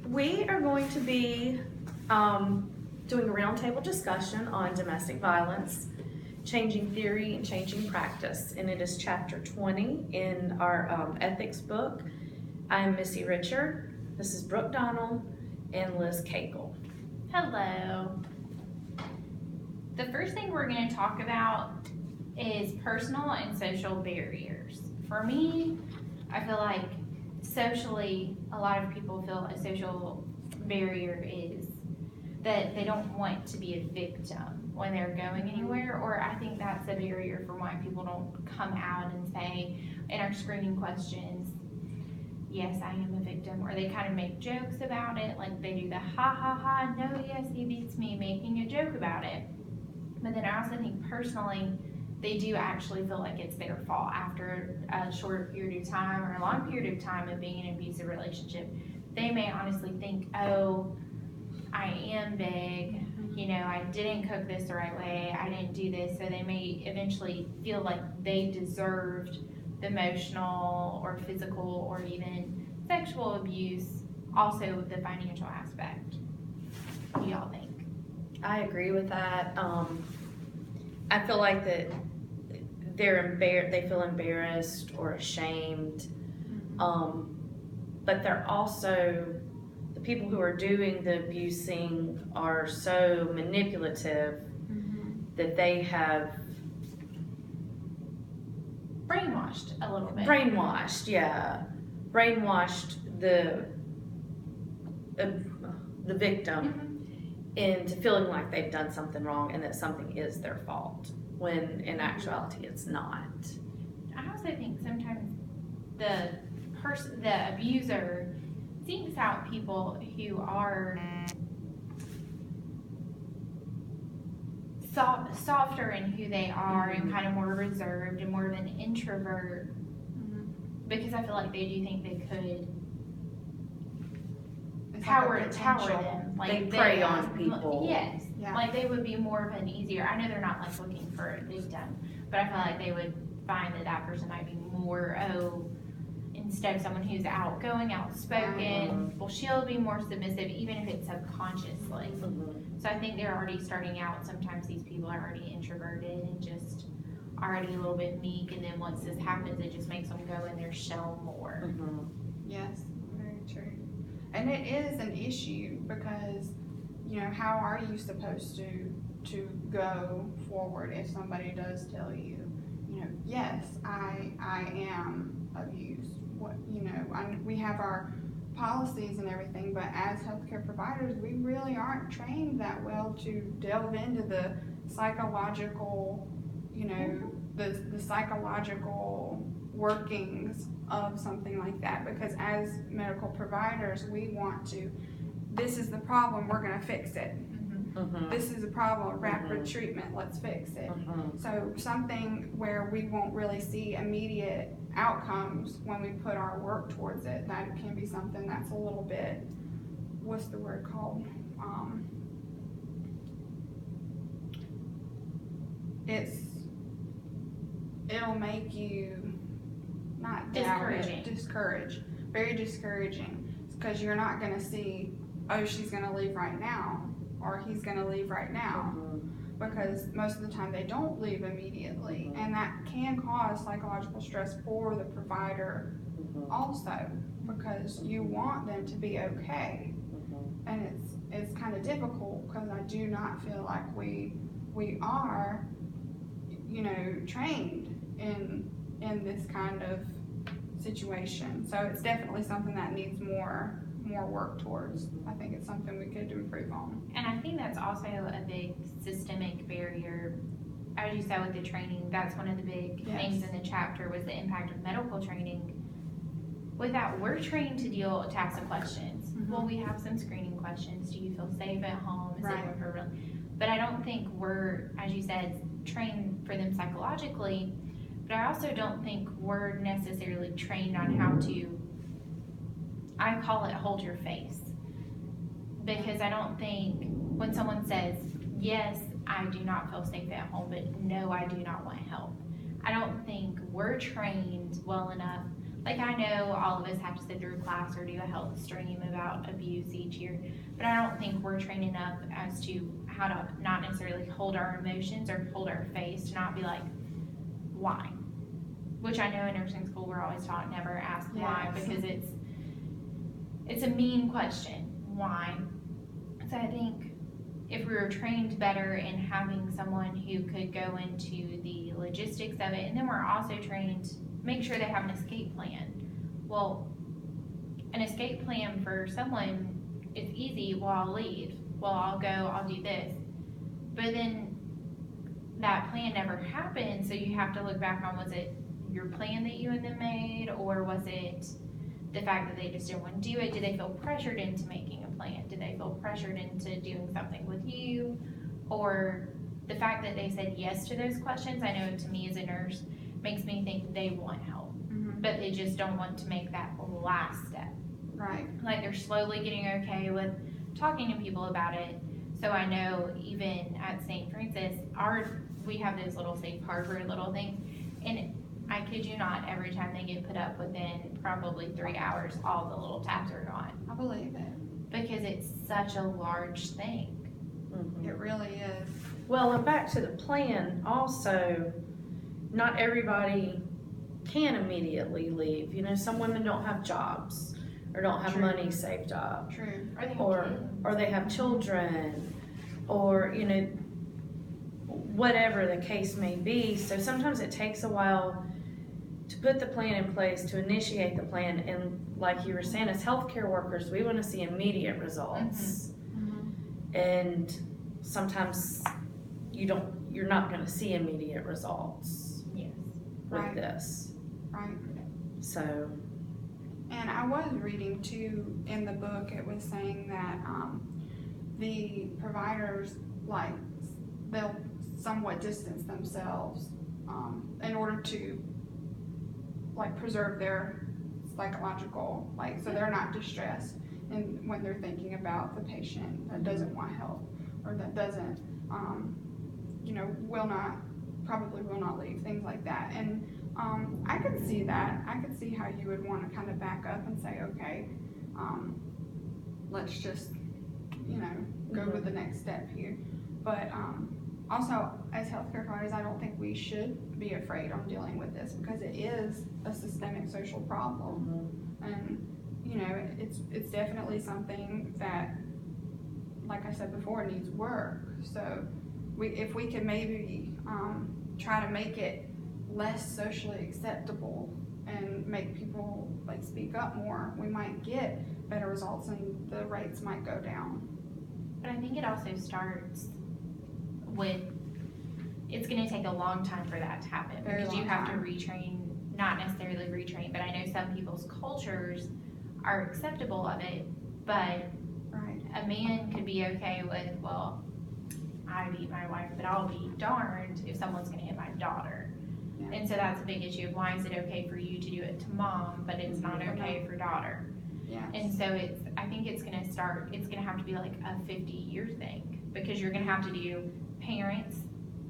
We are going to be doing a roundtable discussion on domestic violence, changing theory and changing practice, and it is chapter 20 in our ethics book. I'm Missy Richard, this is Brooke Donald, and Liz Cagle. Hello. The first thing we're going to talk about is personal and social barriers. For me, I feel like socially, a lot of people feel a social barrier is that they don't want to be a victim when they're going anywhere, or I think that's a barrier for why people don't come out and say in our screening questions, yes, I am a victim, or they kind of make jokes about it, like they do the ha ha ha, no, yes, he beats me, making a joke about it. But then I also think personally, they do actually feel like it's their fault after a short period of time or a long period of time of being in an abusive relationship. They may honestly think, oh, I am big, you know, I didn't cook this the right way, I didn't do this, so they may eventually feel like they deserved the emotional or physical or even sexual abuse, also the financial aspect. What do y'all think? I agree with that. I feel like that they feel embarrassed or ashamed, but they're also, the people who are doing the abusing are so manipulative that they have Brainwashed a little bit. brainwashed the victim into feeling like they've done something wrong and that something is their fault, when in actuality it's not. I also think sometimes the abuser seeks out people who are softer in who they are and kind of more reserved and more of an introvert, because I feel like they do think they could power them. Like they prey on people. Yes. Yeah. Like they would be more of an easier, I know they're not like looking for a victim, but I feel like they would find that person might be more, instead of someone who's outgoing, outspoken, well, she'll be more submissive, even if it's subconsciously. So I think they're already starting out, sometimes these people are already introverted and just already a little bit meek, and then once this happens, it just makes them go in their shell more. Yes, very true. And it is an issue because, you know, how are you supposed to go forward if somebody does tell you, you know, yes, I am abused. What, you know, we have our policies and everything, but as healthcare providers, we really aren't trained that well to delve into the psychological, you know, the psychological workings of something like that, because as medical providers, we want to, this is the problem, we're going to fix it. This is a problem, rapid treatment, let's fix it. So something where we won't really see immediate outcomes when we put our work towards it, that can be something that's a little bit, what's the word called? It'll make you not discourage, very discouraging, because you're not going to see, oh, she's going to leave right now, or he's going to leave right now, because most of the time they don't leave immediately, and that can cause psychological stress for the provider also, because you want them to be okay, and it's kind of difficult, because I do not feel like we are, you know, trained in this kind of situation. So it's definitely something that needs more work towards. I think it's something we could improve on. And I think that's also a big systemic barrier. As you said with the training, that's one of the big things in the chapter was the impact of medical training. With that, we're trained to ask some questions. Well, we have some screening questions. Do you feel safe at home? Is it for real? But I don't think we're, as you said, trained for them psychologically. But I also don't think we're necessarily trained on how to, I call it hold your face. Because I don't think when someone says, yes, I do not feel safe at home, but no, I do not want help. I don't think we're trained well enough. Like, I know all of us have to sit through a class or do a health stream about abuse each year, but I don't think we're trained enough as to how to not necessarily hold our emotions or hold our face, to not be like, why? Which I know in nursing school, we're always taught never ask why, Yes. because it's a mean question, why? So I think if we were trained better in having someone who could go into the logistics of it, and then we're also trained, make sure they have an escape plan. Well, an escape plan for someone is easy. Well, I'll leave. Well, I'll go, I'll do this. But then that plan never happened, so you have to look back on, was it your plan that you and them made, or was it the fact that they just didn't want to do it? Did they feel pressured into making a plan? Did they feel pressured into doing something with you? Or the fact that they said yes to those questions, I know to me as a nurse, makes me think they want help, but they just don't want to make that last step. Right. Like, they're slowly getting okay with talking to people about it. So I know even at St. Francis, we have those little safe harbor little things, and I kid you not, every time they get put up, within probably 3 hours, all the little tabs are gone, I believe it. because it's such a large thing. Mhm. It really is. Well, and back to the plan, also, not everybody can immediately leave. You know, some women don't have jobs or don't have True. money saved up, True. Or they have or kids. or they have children, or, you know, whatever the case may be. So sometimes it takes a while to put the plan in place, to initiate the plan, and like you were saying, as healthcare workers, we want to see immediate results. And sometimes you're not going to see immediate results Yes. with Right. this. Right. So, And I was reading too in the book, it was saying that the providers, like, they'll somewhat distance themselves in order to, like, preserve their psychological, like, so they're not distressed and when they're thinking about the patient that doesn't want help, or that doesn't, you know, probably will not leave, things like that. And I could see that. I could see how you would want to kind of back up and say, okay, let's just, you know, go with the next step here. But also, as healthcare providers, I don't think we should be afraid on dealing with this, because it is a systemic social problem. And, you know, it's definitely something that, like I said before, needs work. So if we can maybe try to make it less socially acceptable and make people, like, speak up more, we might get better results and the rates might go down. But I think it also starts with, it's gonna take a long time for that to happen, Very because you long have to time. retrain, not necessarily retrain, but I know some people's cultures are acceptable of it, but Right. a man could be okay with, well, I beat my wife, but I'll be darned if someone's gonna hit my daughter. Yeah. And so that's a big issue of, why is it okay for you to do it to mom, but it's not okay for daughter? Yeah. And so I think it's gonna have to be like a 50-year thing, because you're gonna have to do parents,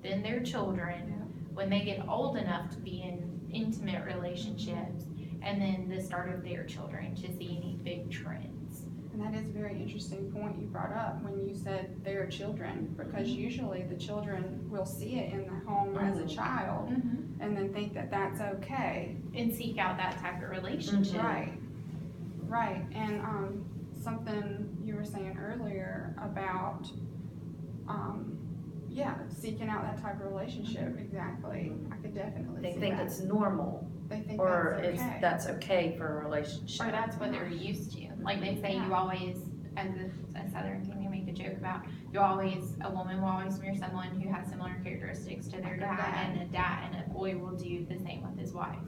then their children, when they get old enough to be in intimate relationships, and then the start of their children, to see any big trends. And that is a very interesting point you brought up when you said their children, because usually the children will see it in the home as a child and then think that that's okay. And seek out that type of relationship. Right. And something you were saying earlier about seeking out that type of relationship. Exactly. I could definitely they see think that. it's normal, They think or that's okay. that's okay for a relationship. Or that's what they're used to. Like, they say you always, as a Southern thing we make a joke about, a woman will always marry someone who has similar characteristics to their dad, and a boy will do the same with his wife.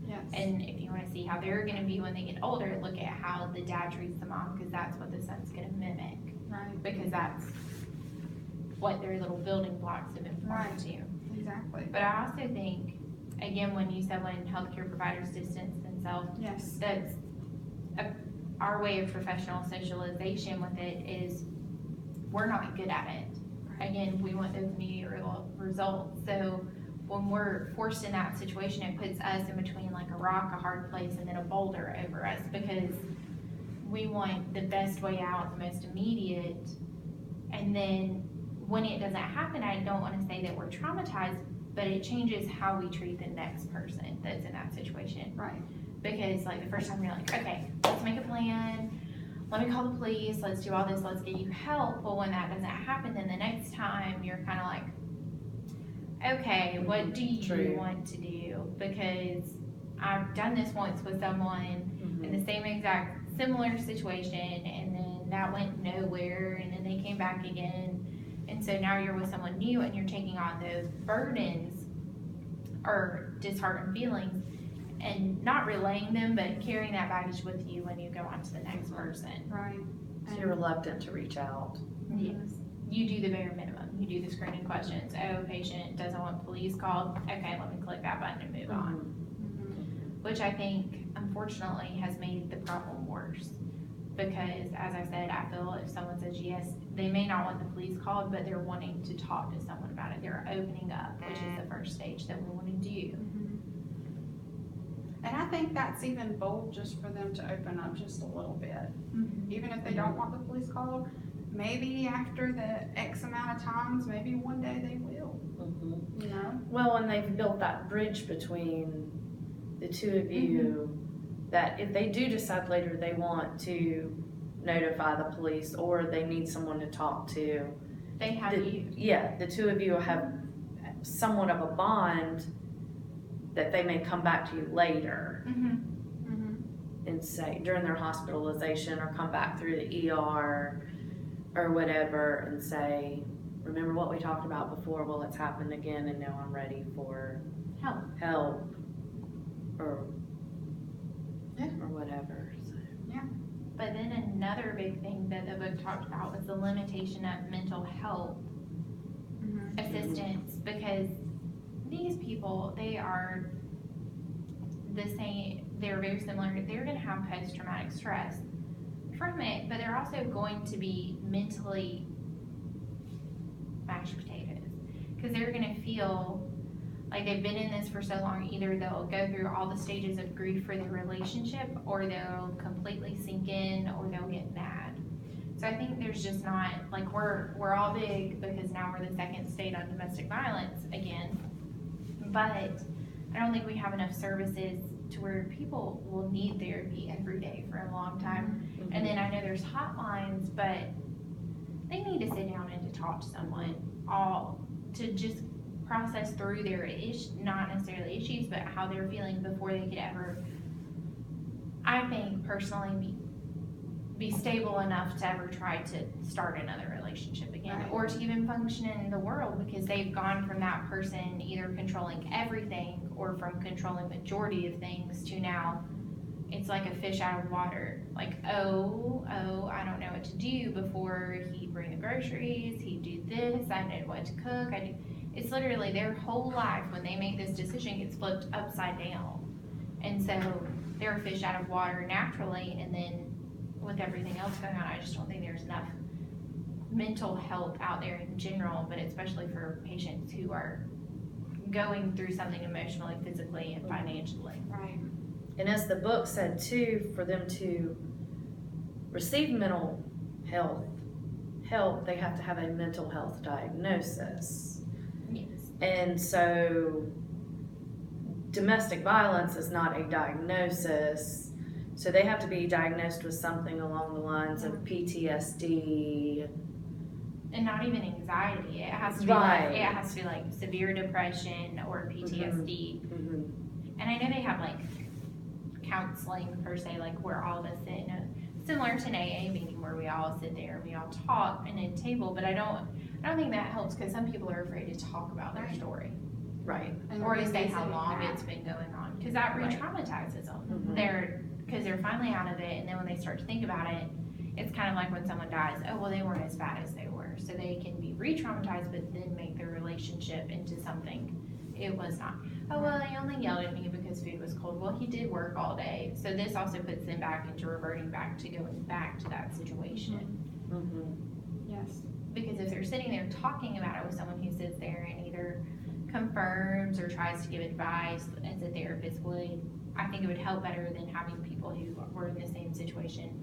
Yes. And if you want to see how they're going to be when they get older, look at how the dad treats the mom, because that's what the son's going to mimic, Right. because that's what their little building blocks have been formed to. Exactly. But I also think, again, when you said when healthcare providers distance themselves, Yes. that's our way of professional socialization with it is, we're not good at it. Right. Again, we want those immediate results, so when we're forced in that situation, it puts us in between like a rock, a hard place, and then a boulder over us, because we want the best way out, the most immediate. And then when it doesn't happen, I don't want to say that we're traumatized, but it changes how we treat the next person that's in that situation. Right. Because like the first time you're like, okay, let's make a plan, let me call the police, let's do all this, let's get you help. Well, when that doesn't happen, then the next time you're kind of like, okay, what do you True. want to do? Because I've done this once with someone in the same exact similar situation, and then that went nowhere, and then they came back again. And so now you're with someone new, and you're taking on those burdens or disheartened feelings and not relaying them, but carrying that baggage with you when you go on to the next person. Right. So you're reluctant to reach out. Yes. You do the bare minimum. You do the screening questions. Oh, patient doesn't want police called. Okay, let me click that button and move on. Which I think, unfortunately, has made the problem worse. Because, as I said, I feel if someone says yes, they may not want the police called, but they're wanting to talk to someone about it. They're opening up, which is the first stage that we want to do. And I think that's even bold just for them to open up just a little bit. Even if they don't want the police called, maybe after the X amount of times, maybe one day they will, you know? Well, and they've built that bridge between the two of you, that if they do decide later they want to notify the police or they need someone to talk to, They have you. yeah, the two of you have somewhat of a bond that they may come back to you later and say during their hospitalization, or come back through the ER or whatever and say, remember what we talked about before? Well, it's happened again, and now I'm ready for help or or whatever. So. But then another big thing that the book talked about was the limitation of mental health assistance, because these people, they are the same, they're very similar. They're going to have post-traumatic stress from it, but they're also going to be mentally mashed potatoes, because they're going to feel like they've been in this for so long. Either they'll go through all the stages of grief for their relationship, or they'll completely sink in, or they'll get mad. So I think there's just not, like, we're all big because now we're the second state on domestic violence again, but I don't think we have enough services to where people will need therapy every day for a long time. And then I know there's hotlines, but they need to sit down and to talk to someone, all to just process through their not necessarily issues, but how they're feeling before they could ever, I think personally, be stable enough to ever try to start another relationship again, or to even function in the world, because they've gone from that person either controlling everything or from controlling majority of things to now it's like a fish out of water. Like, oh, I don't know what to do. Before he'd bring the groceries, he'd do this, I know what to cook, it's literally their whole life when they make this decision gets flipped upside down. And so they're a fish out of water naturally, and then with everything else going on, I just don't think there's enough mental health out there in general, but especially for patients who are going through something emotionally, physically, and financially. Right. And as the book said too, for them to receive mental health help, they have to have a mental health diagnosis. Yes. And so domestic violence is not a diagnosis. So they have to be diagnosed with something along the lines of PTSD. And not even anxiety. It has to be like severe depression or PTSD. And I know they have like counseling per se, like where all of us sit in a, similar to an AA meeting where we all sit there and we all talk in a table, but I don't think that helps, because some people are afraid to talk about their story. Right. Or to say how long it's been going on, because that re-traumatizes them. Because they're finally out of it, and then when they start to think about it, it's kind of like when someone dies, oh, well, they weren't as bad as they were. So they can be re-traumatized, but then make their relationship into something it was not. Oh, well, he only yelled at me because food was cold. Well, he did work all day. So this also puts them back into reverting back to going back to that situation. Yes. Because if they're sitting there talking about it with someone who sits there and either confirms or tries to give advice as a therapist would. I think it would help better than having people who were in the same situation